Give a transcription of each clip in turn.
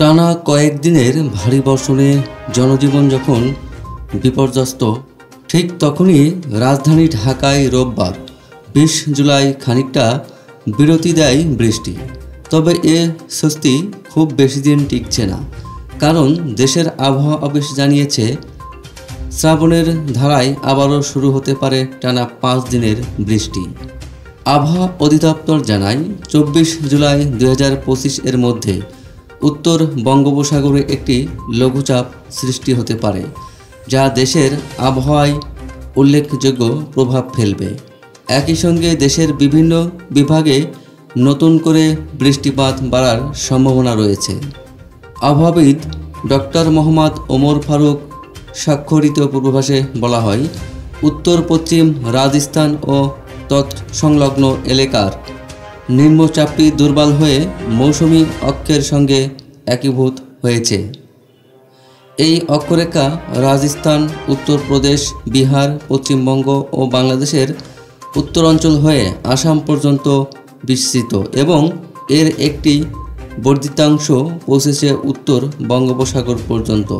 টানা কয়েকদিনের ভারী বর্ষণে জনজীবন যখন বিপর্যস্ত, ঠিক তখনই রাজধানী ঢাকায় রোববার 20 জুলাই খানিকটা বিরতি দেয় বৃষ্টি। তবে এ স্বস্তি খুব বেশি দিন টিকছে না, কারণ দেশের আবহাওয়া অফিস জানিয়েছে শ্রাবণের ধারায় আবারও শুরু হতে পারে টানা 5 দিনের বৃষ্টি। আবহাওয়া অধিদপ্তর জানায় 24 জুলাই 2025 এর মধ্যে উত্তর বঙ্গোপসাগরে একটি লঘুচাপ সৃষ্টি হতে পারে, যা দেশের আবহাওয়ায় উল্লেখযোগ্য প্রভাব ফেলবে। একই সঙ্গে দেশের বিভিন্ন বিভাগে নতুন করে বৃষ্টিপাত বাড়ার সম্ভাবনা রয়েছে। আবহাওয়াবিদ ডক্টর মোহাম্মদ ওমর ফারুক স্বাক্ষরিত পূর্বাভাসে বলা হয়, উত্তর পশ্চিম রাজস্থান ও তৎসংলগ্ন এলাকার নিম্নচাপটি দুর্বল হয়ে মৌসুমি অক্ষের সঙ্গে একীভূত হয়েছে। এই অক্ষরেখা রাজস্থান, উত্তরপ্রদেশ, বিহার, পশ্চিমবঙ্গ ও বাংলাদেশের উত্তরাঞ্চল হয়ে আসাম পর্যন্ত বিস্তৃত এবং এর একটি বর্ধিতাংশ পৌঁছেছে উত্তর বঙ্গোপসাগর পর্যন্ত।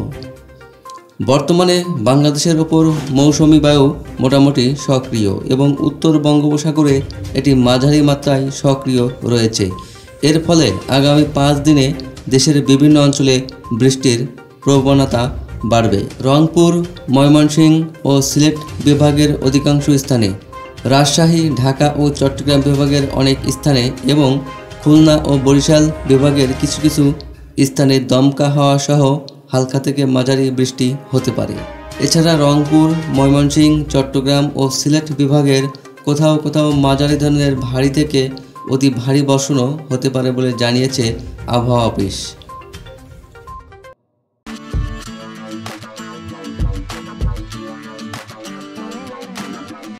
বর্তমানে বাংলাদেশের ওপর মৌসুমি বায়ু মোটামুটি সক্রিয় এবং উত্তর বঙ্গোপসাগরে এটি মাঝারি মাত্রায় সক্রিয় রয়েছে। এর ফলে আগামী 5 দিনে দেশের বিভিন্ন অঞ্চলে বৃষ্টির প্রবণতা বাড়বে। রংপুর, ময়মনসিংহ ও সিলেট বিভাগের অধিকাংশ স্থানে, রাজশাহী, ঢাকা ও চট্টগ্রাম বিভাগের অনেক স্থানে এবং খুলনা ও বরিশাল বিভাগের কিছু কিছু স্থানে দমকা হাওয়া সহ হালকা থেকে মাঝারি বৃষ্টি হতে পারে। এছাড়া রংপুর, ময়মনসিংহ, চট্টগ্রাম ও সিলেট বিভাগের কোথাও কোথাও মাঝারি ধরনের ভারী থেকে অতি ভারী বর্ষণও হতে পারে বলে জানিয়েছে আবহাওয়া অফিস।